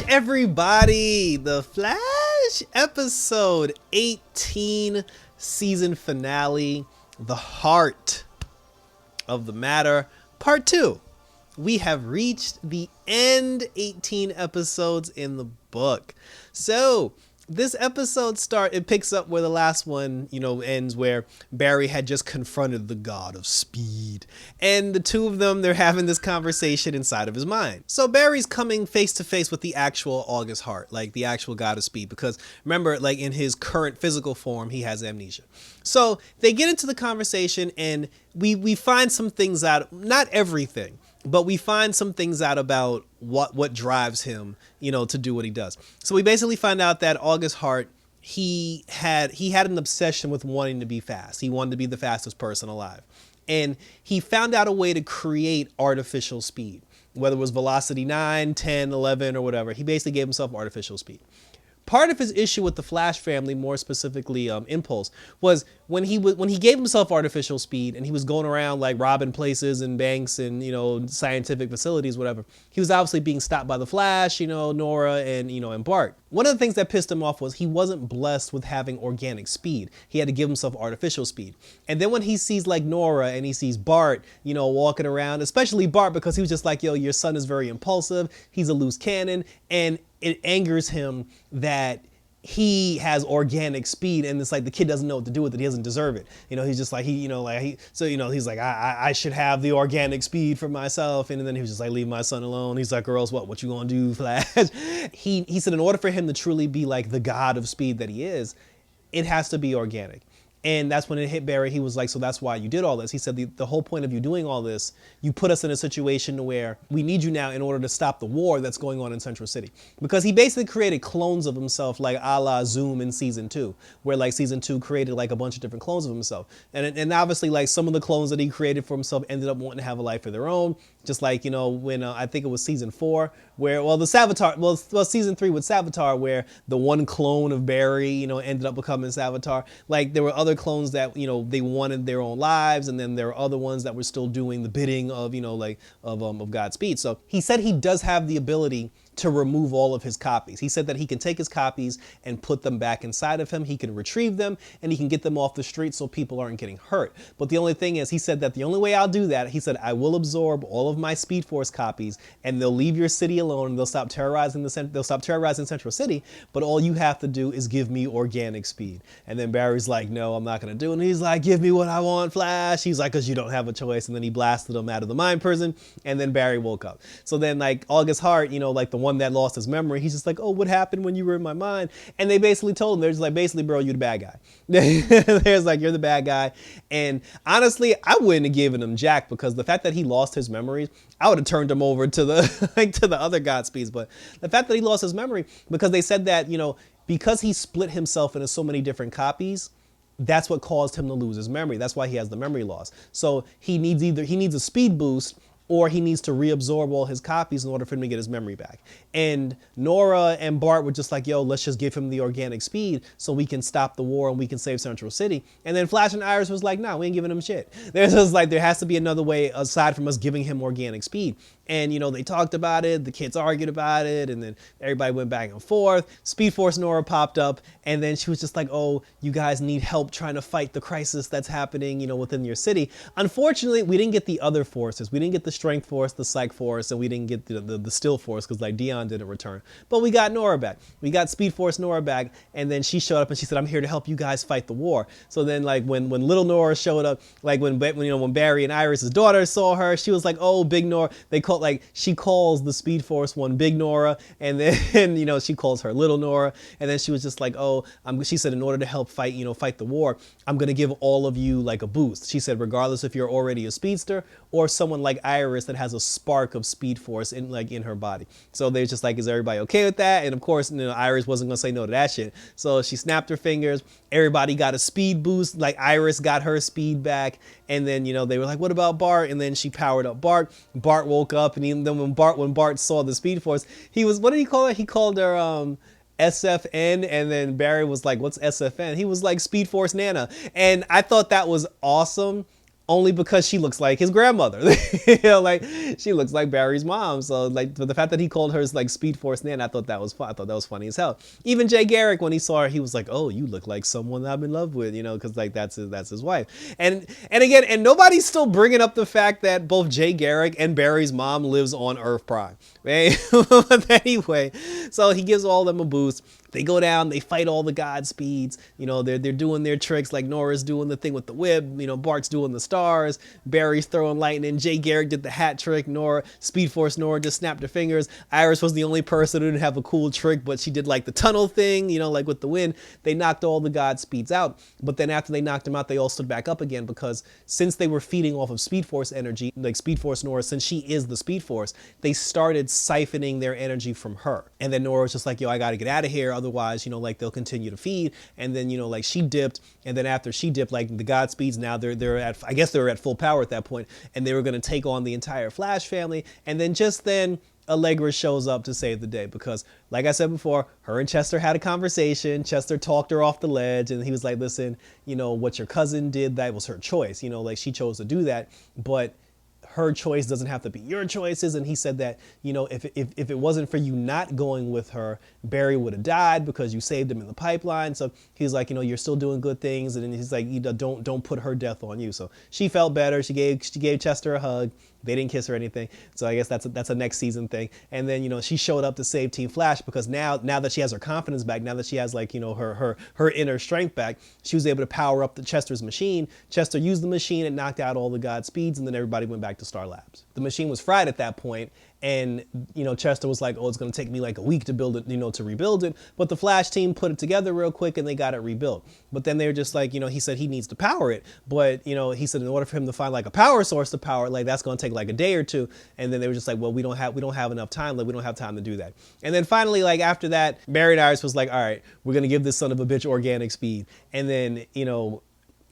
everybody? The Flash episode 18 season finale, The Heart of the Matter, part 2. We have reached the end, 18 episodes in the book. So this episode it picks up where the last one, ends, where Barry had just confronted the god of speed. And the two of them, they're having this conversation inside of his mind. So Barry's coming face to face with the actual August Hart, like the actual god of speed, because remember, like in his current physical form, he has amnesia. So they get into the conversation and we find some things out, not everything, but we find some things out about what drives him, to do what he does. So we basically find out that August Hart, he had an obsession with wanting to be fast. He wanted to be the fastest person alive. And he found out a way to create artificial speed, whether it was velocity 9, 10, 11, or whatever. He basically gave himself artificial speed. Part of his issue with the Flash family, more specifically Impulse, was when he gave himself artificial speed and he was going around like robbing places and banks and scientific facilities, whatever. He was obviously being stopped by the Flash, Nora and Bart. One of the things that pissed him off was he wasn't blessed with having organic speed. He had to give himself artificial speed. And then when he sees like Nora and he sees Bart, walking around, especially Bart, because he was just like, yo, your son is very impulsive. He's a loose cannon. And it angers him that he has organic speed and it's like the kid doesn't know what to do with it. He doesn't deserve it. He's just like, he's like, I should have the organic speed for myself. And then he was just like, leave my son alone. He's like, or else what you gonna do, Flash? He said in order for him to truly be like the god of speed that he is, it has to be organic. And that's when it hit Barry. He was like, so that's why you did all this. He said the whole point of you doing all this, you put us in a situation where we need you now in order to stop the war that's going on in Central City. Because he basically created clones of himself, like a la Zoom in season 2, where like season 2 created like a bunch of different clones of himself. And obviously like some of the clones that he created for himself ended up wanting to have a life of their own. Just like, when I think it was season 4 where, season 3 with Savitar, where the one clone of Barry, ended up becoming Savitar. Like there were other clones that, they wanted their own lives. And then there were other ones that were still doing the bidding of, of Godspeed. So he said he does have the ability to remove all of his copies. He said that he can take his copies and put them back inside of him. He can retrieve them and he can get them off the street so people aren't getting hurt. But the only thing is, he said that the only way I'll do that, he said, I will absorb all of my Speed Force copies and they'll leave your city alone. They'll stop terrorizing Central City, but all you have to do is give me organic speed. And then Barry's like, no, I'm not going to do it. And he's like, give me what I want, Flash. He's like, because you don't have a choice. And then he blasted him out of the mind prison. And then Barry woke up. So then like August Hart, like the one that lost his memory, he's just like, oh, what happened when you were in my mind? And they basically told him, they're just like, basically, bro, you're the bad guy. There's like, you're the bad guy. And honestly, I wouldn't have given him jack, because the fact that he lost his memories, I would have turned him over to the to the other Godspeeds. But the fact that he lost his memory, because they said that, because he split himself into so many different copies, that's what caused him to lose his memory. That's why he has the memory loss. So he needs a speed boost, or he needs to reabsorb all his copies in order for him to get his memory back. And Nora and Bart were just like, yo, let's just give him the organic speed so we can stop the war and we can save Central City. And then Flash and Iris was like, nah, we ain't giving him shit. There's just like, there has to be another way aside from us giving him organic speed. And, they talked about it, the kids argued about it, and then everybody went back and forth. Speed Force Nora popped up, and then she was just like, oh, you guys need help trying to fight the crisis that's happening, within your city. Unfortunately, we didn't get the other forces. We didn't get the Strength Force, the Psych Force, and we didn't get the Still Force, because like Dion didn't return. But we got Nora back. We got Speed Force Nora back, and then she showed up and she said, I'm here to help you guys fight the war. So then like when little Nora showed up, like when Barry and Iris's daughter saw her, she was like, oh, Big Nora. She calls the Speed Force one Big Nora, and then she calls her Little Nora, and then she was just like, oh, she said, in order to help fight the war, I'm gonna give all of you like a boost. She said, regardless if you're already a speedster or someone like Iris that has a spark of Speed Force in her body. So they're just like, is everybody okay with that? And of course, Iris wasn't gonna say no to that shit. So she snapped her fingers. Everybody got a speed boost. Like Iris got her speed back, and then they were like, what about Bart? And then she powered up Bart. Bart woke up, and then when Bart saw the Speed Force, he was, what did he call it? He called her SFN, and then Barry was like, what's SFN? He was like, Speed Force Nana. And I thought that was awesome. only because she looks like his grandmother. You know, like she looks like Barry's mom. So like the fact that he called her like Speed Force Nan, I thought that was fun. I thought that was funny as hell. Even Jay Garrick, when he saw her, he was like, "Oh, you look like someone I'm in love with," you know, because like that's his wife. And again, and nobody's still bringing up the fact that both Jay Garrick and Barry's mom lives on Earth Prime. Right? But anyway, so he gives all of them a boost. They go down, they fight all the Godspeeds. You know, they're doing their tricks, like Nora's doing the thing with the whip. You know, Bart's doing the stars. Barry's throwing lightning. Jay Garrick did the hat trick. Speed Force Nora just snapped her fingers. Iris was the only person who didn't have a cool trick, but she did like the tunnel thing, you know, like with the wind. They knocked all the Godspeeds out. But then after they knocked them out, they all stood back up again because since they were feeding off of Speed Force energy, like Speed Force Nora, since she is the Speed Force, they started siphoning their energy from her. And then Nora was just like, yo, I got to get out of here. Otherwise, you know, like they'll continue to feed. And then, you know, like she dipped. And then after she dipped, like the Godspeeds, now they're at, I guess they were at full power at that point, and they were going to take on the entire Flash family. And then just then Allegra shows up to save the day because, like I said before, her and Chester had a conversation. Chester talked her off the ledge and he was like, listen, you know, what your cousin did, that was her choice. You know, like she chose to do that, but her choice doesn't have to be your choices. And he said that, you know, if it wasn't for you not going with her, Barry would have died because you saved him in the pipeline. So he's like, you know, you're still doing good things. And then he's like, you know, don't put her death on you. So she felt better. She gave Chester a hug. They didn't kiss or anything. So I guess that's a next season thing. And then, you know, she showed up to save Team Flash because now that she has her confidence back, now that she has like, you know, her inner strength back, she was able to power up the Chester's machine. Chester used the machine and knocked out all the Godspeeds, and then everybody went back to Star Labs. The machine was fried at that point. And, you know, Chester was like, oh, it's going to take me like a week to build it, you know, to rebuild it. But the Flash team put it together real quick and they got it rebuilt. But then they were just like, you know, he said he needs to power it. But, you know, he said in order for him to find like a power source to power it, like that's going to take like a day or two. And then they were just like, well, we don't have enough time. Like we don't have time to do that. And then finally, like after that, Barry and Iris was like, all right, we're going to give this son of a bitch organic speed. And then, you know,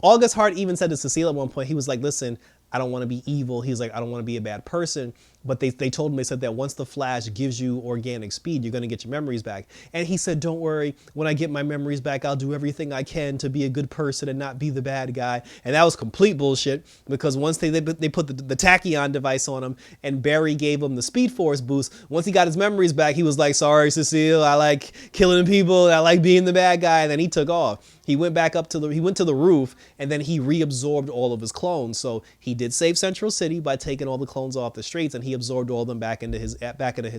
August Hart even said to Cecile at one point, he was like, listen, I don't want to be evil. He's like, I don't want to be a bad person. But they told him, they said that once the Flash gives you organic speed, you're going to get your memories back. And he said, don't worry, when I get my memories back, I'll do everything I can to be a good person and not be the bad guy. And that was complete bullshit because once they put the tachyon device on him and Barry gave him the Speed Force boost, once he got his memories back, he was like, sorry, Cecile, I like killing people. I like being the bad guy. And then he took off. He went back up he went to the roof and then he reabsorbed all of his clones. So he did save Central City by taking all the clones off the streets, and he absorbed all of them back into his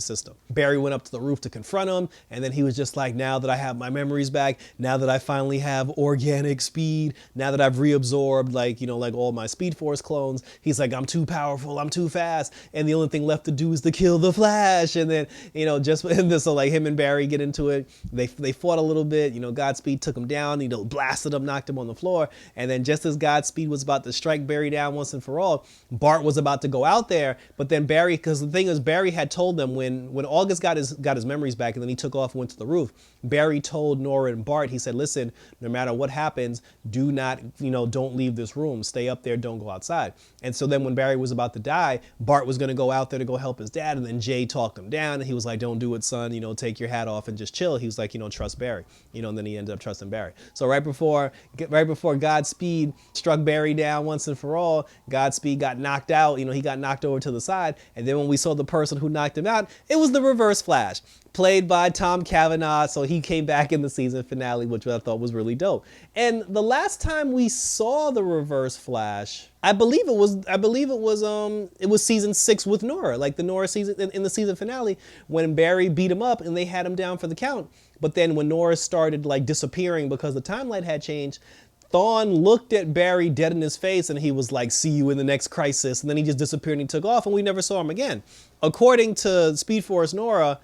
system. Barry went up to the roof to confront him, and then he was just like, now that I have my memories back, now that I finally have organic speed, now that I've reabsorbed like, you know, like all my Speed Force clones, he's like, I'm too powerful, I'm too fast, and the only thing left to do is to kill the Flash. And then, you know, just so like him and Barry get into it, they fought a little bit, you know, Godspeed took him down, you know, blasted him, knocked him on the floor, and then just as Godspeed was about to strike Barry down once and for all, Bart was about to go out there, but then Barry, because the thing is, Barry had told them when August got his memories back and then he took off and went to the roof, Barry told Nora and Bart, he said, listen, no matter what happens, do not, you know, don't leave this room, stay up there, don't go outside. And so then when Barry was about to die, Bart was going to go out there to go help his dad, and then Jay talked him down and he was like, don't do it, son, you know, take your hat off and just chill. He was like, you know, trust Barry, you know, and then he ended up trusting Barry. So right before Godspeed struck Barry down once and for all, Godspeed got knocked out, you know, he got knocked over to the side, and then when we saw the person who knocked him out, it was the Reverse Flash, played by Tom Cavanaugh. So he came back in the season finale, which I thought was really dope. And the last time we saw the Reverse Flash, I believe it was season 6 with Nora, like the Nora season in the season finale when Barry beat him up and they had him down for the count. But then when Nora started like disappearing because the timeline had changed, Thawne looked at Barry dead in his face and he was like, see you in the next crisis. And then he just disappeared and he took off and we never saw him again. According to Speed Force Nora,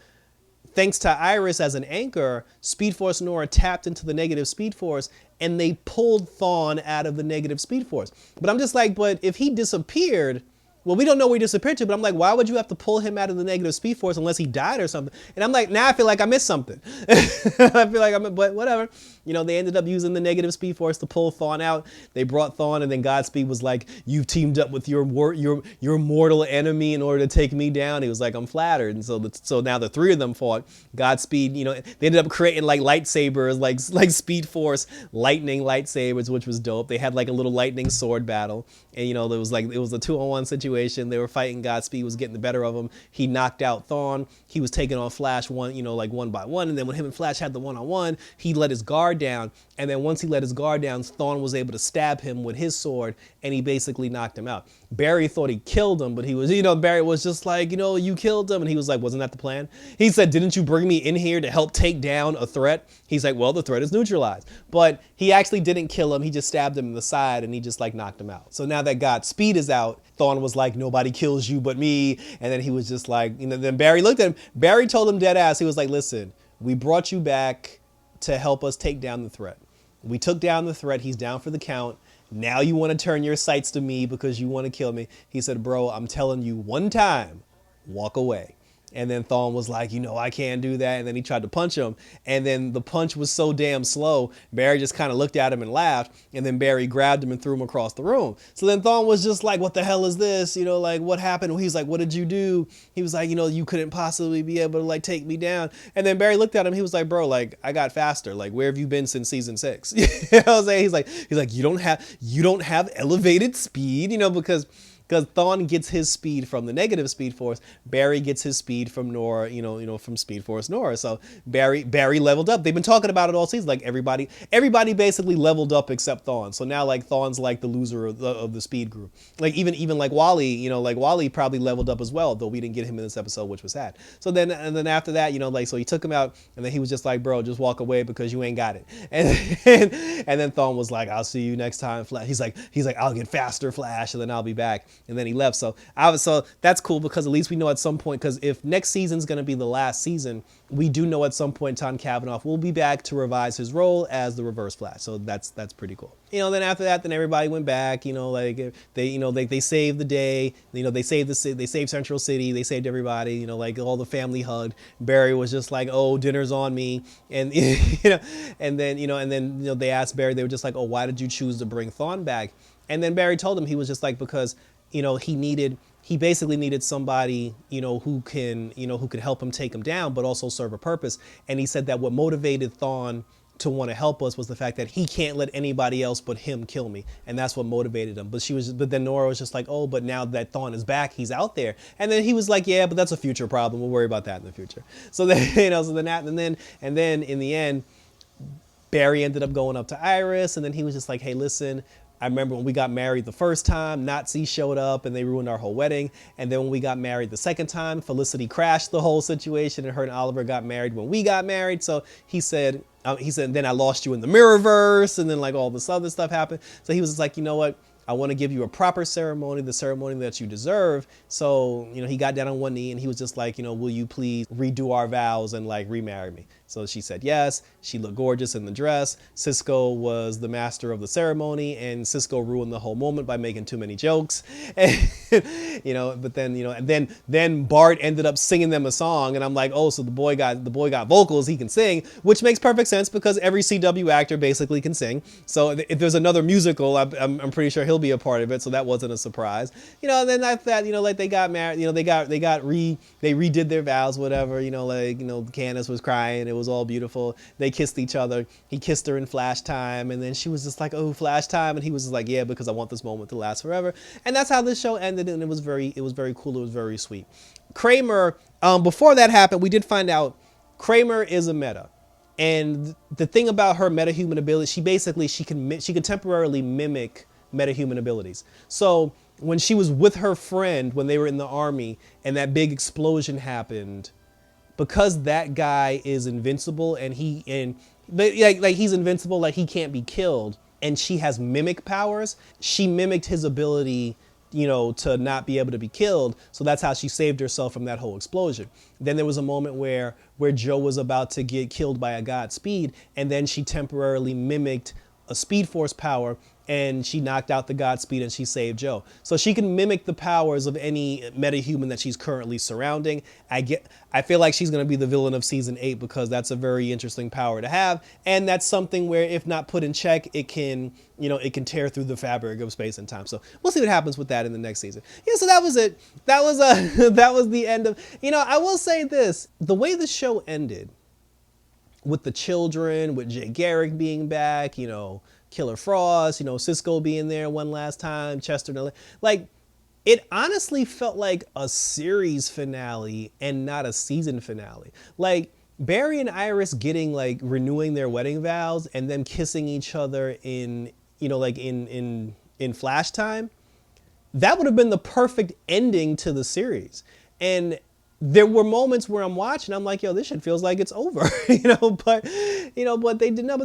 thanks to Iris as an anchor, Speed Force Nora tapped into the negative Speed Force and they pulled Thawne out of the negative Speed Force. But I'm just like, but if he disappeared, Well, we don't know where he disappeared to, but I'm like, why would you have to pull him out of the negative speed force unless he died or something? And I'm like, now I feel like I missed something. I feel like but whatever. They ended up using the negative speed force to pull Thawne out. They brought Thawne, and then Godspeed was like, you've teamed up with your mortal enemy in order to take me down. He was like, I'm flattered. And so now the three of them fought. Godspeed, they ended up creating like lightsabers, like Speed Force lightning lightsabers, which was dope. They had like a little lightning sword battle, and it was a 2-on-1 situation. They were fighting. Godspeed was getting the better of him. He knocked out Thawne. He was taking on Flash one by one, and then when him and Flash had the one-on-one, he let his guard down, and then once he let his guard down, Thawne was able to stab him with his sword, and he basically knocked him out. Barry thought he killed him, but he was, Barry was just like, you killed him, and he was like, wasn't that the plan? He said, didn't you bring me in here to help take down a threat? He's like, well, the threat is neutralized. But he actually didn't kill him. He just stabbed him in the side, and he just like knocked him out. So now that Godspeed is out, Thawne was like, nobody kills you but me. And then he was just like, then Barry looked at him. Barry told him dead ass. He was like, listen, we brought you back to help us take down the threat. We took down the threat. He's down for the count. Now you want to turn your sights to me because you want to kill me. He said, bro, I'm telling you one time, walk away. And then Thawne was like, I can't do that. And then he tried to punch him. And then the punch was so damn slow, Barry just kind of looked at him and laughed. And then Barry grabbed him and threw him across the room. So then Thawne was just like, what the hell is this? Like, what happened? He's like, what did you do? He was like, you couldn't possibly be able to like take me down. And then Barry looked at him. He was like, bro, like, I got faster. Like, where have you been since season 6? You know what I'm saying? He's like, you don't have elevated speed, because Thawne gets his speed from the negative speed force. Barry gets his speed from Nora, from Speed Force Nora. So Barry leveled up. They've been talking about it all season. Like everybody basically leveled up except Thawne. So now like Thawne's like the loser of the speed group. Like even like Wally, like Wally probably leveled up as well, though we didn't get him in this episode, which was sad. So then after that, so he took him out, and then he was just like, bro, just walk away because you ain't got it. And then Thawne was like, I'll see you next time, Flash. He's like, I'll get faster, Flash, and then I'll be back. And then he left. So that's cool because at least we know at some point, because if next season's going to be the last season, we do know at some point Tom Cavanaugh will be back to revise his role as the Reverse Flash. So that's pretty cool. Then after that, then everybody went back, like they saved the day, they saved the city, they saved Central City, they saved everybody, like all the family hugged. Barry was just like, oh, dinner's on me. And, and then they asked Barry, they were just like, oh, why did you choose to bring Thawne back? And then Barry told him, he was just like, because he basically needed somebody, who can help him take him down, but also serve a purpose. And he said that what motivated Thawne to want to help us was the fact that he can't let anybody else but him kill me. And that's what motivated him. But then Nora was just like, oh, but now that Thawne is back, he's out there. And then he was like, yeah, but that's a future problem. We'll worry about that in the future. So then, and then in the end, Barry ended up going up to Iris, and then he was just like, hey, listen, I remember when we got married the first time, Nazis showed up and they ruined our whole wedding. And then when we got married the second time, Felicity crashed the whole situation, and her and Oliver got married when we got married. So he said, then I lost you in the Mirrorverse, and then like all this other stuff happened. So he was just like, you know what? I want to give you a proper ceremony, the ceremony that you deserve. So, he got down on one knee and he was just like, will you please redo our vows and like remarry me? So she said yes. She looked gorgeous in the dress. Cisco was the master of the ceremony, and Cisco ruined the whole moment by making too many jokes. And, but then, and then Bart ended up singing them a song, and I'm like, oh, so the boy got vocals, he can sing, which makes perfect sense because every CW actor basically can sing. So if there's another musical, I'm pretty sure he'll be a part of it. So that wasn't a surprise. And then after that, like they got married, they redid their vows, whatever, Candace was crying. It was all beautiful. They kissed each other. He kissed her in Flash time, and then she was just like, oh, Flash time, and he was just like, yeah, because I want this moment to last forever. And that's how this show ended, and it was very cool. It was very sweet. Kramer, before that happened, we did find out Kramer is a meta. And the thing about her metahuman ability, she can temporarily mimic metahuman abilities. So when she was with her friend, when they were in the army, and that big explosion happened, because that guy is invincible and he's invincible, like he can't be killed, and she has mimic powers, she mimicked his ability, to not be able to be killed. So that's how she saved herself from that whole explosion. Then there was a moment where Joe was about to get killed by a Godspeed, and then she temporarily mimicked a Speed Force power, and she knocked out the Godspeed and she saved Joe. So she can mimic the powers of any metahuman that she's currently surrounding. I feel like she's going to be the villain of season 8 because that's a very interesting power to have, and that's something where, if not put in check, it can, it can tear through the fabric of space and time. So we'll see what happens with that in the next season. Yeah, so that was it. That was that was the end of. I will say this: the way the show ended, with the children, with Jay Garrick being back, Killer Frost, Cisco being there one last time, Chester, like. It honestly felt like a series finale and not a season finale. Like Barry and Iris getting renewing their wedding vows and them kissing each other in, in Flash time. That would have been the perfect ending to the series. And there were moments where I'm watching, I'm like, yo, this shit feels like it's over, but they did but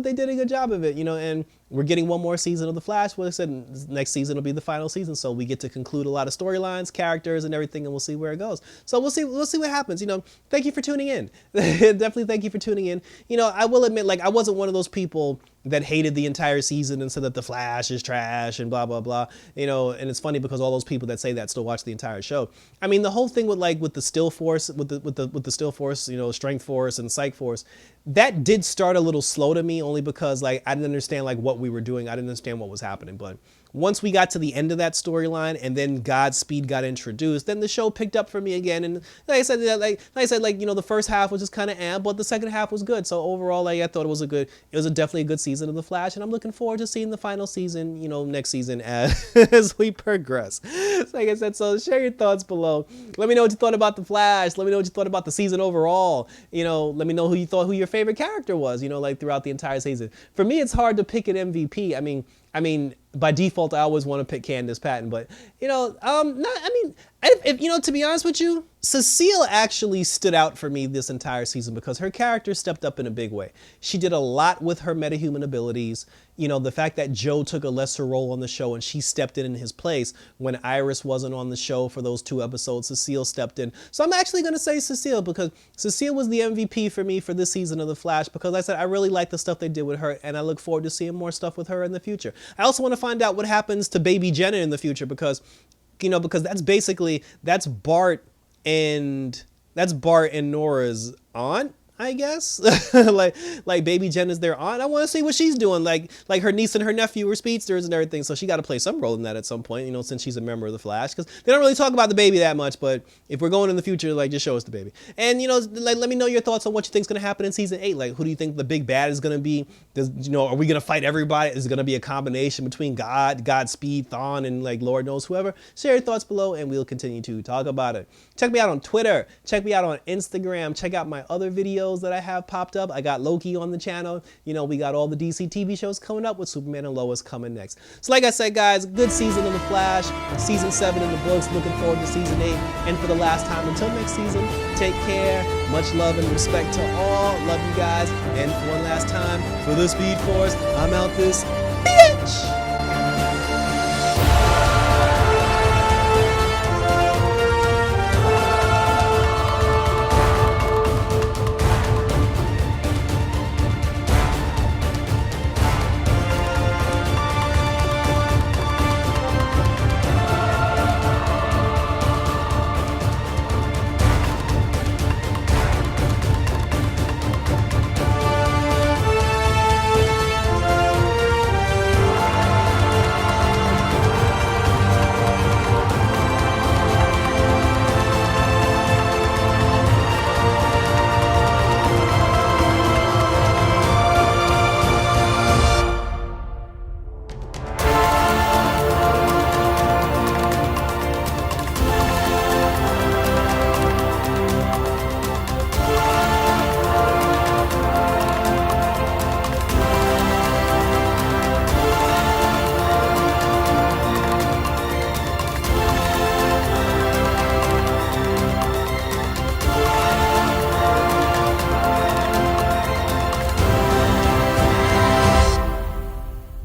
they did a good job of it, and we're getting one more season of The Flash. Well, I said next season will be the final season, so we get to conclude a lot of storylines, characters, and everything, and we'll see where it goes. So we'll see what happens. Thank you for tuning in. Definitely thank you for tuning in. I will admit, I wasn't one of those people that hated the entire season and said that The Flash is trash and blah blah blah. And it's funny because all those people that say that still watch the entire show. I mean, the whole thing with the still force, with the still force, strength force and psych force, that did start a little slow to me, only because I didn't understand what we were doing. I didn't understand what was happening. But once we got to the end of that storyline and then Godspeed got introduced, then the show picked up for me again. And like I said, the first half was just kind of but the second half was good. So overall, I thought it was definitely a good season of The Flash, and I'm looking forward to seeing the final season, next season as we progress. So like I said, so share your thoughts below. Let me know what you thought about The Flash. Let me know what you thought about the season overall. Let me know who your favorite character was, throughout the entire season. For me, it's hard to pick an MVP. I mean, by default, I always want to pick Candace Patton, but to be honest with you, Cecile actually stood out for me this entire season because her character stepped up in a big way. She did a lot with her metahuman abilities. The fact that Joe took a lesser role on the show and she stepped in his place when Iris wasn't on the show for those 2 episodes, Cecile stepped in. So I'm actually going to say Cecile because Cecile was the MVP for me for this season of The Flash because like I said, I really like the stuff they did with her, and I look forward to seeing more stuff with her in the future. I also want to find out what happens to baby Jenna in the future because that's Bart and Nora's aunt, I guess. like baby Jen is their aunt. I want to see what she's doing. Like her niece and her nephew were speedsters and everything, so she got to play some role in that at some point, since she's a member of the Flash, because they don't really talk about the baby that much. But if we're going in the future, just show us the baby. And let me know your thoughts on what you think is going to happen in season 8. Who do you think the big bad is going to be? Are we going to fight everybody? Is it going to be a combination between Godspeed, Thawne, and Lord knows whoever? Share your thoughts below and we'll continue to talk about it. Check me out on Twitter. Check me out on Instagram. Check out my other videos that I have popped up. I got Loki on the channel. We got all the DC TV shows coming up with Superman and Lois coming next. So like I said, guys, good season of The Flash. Season 7 in the books. Looking forward to season 8. And for the last time, until next season, take care. Much love and respect to all. Love you guys. And for one last time, for the Speed Force, I'm out this bitch.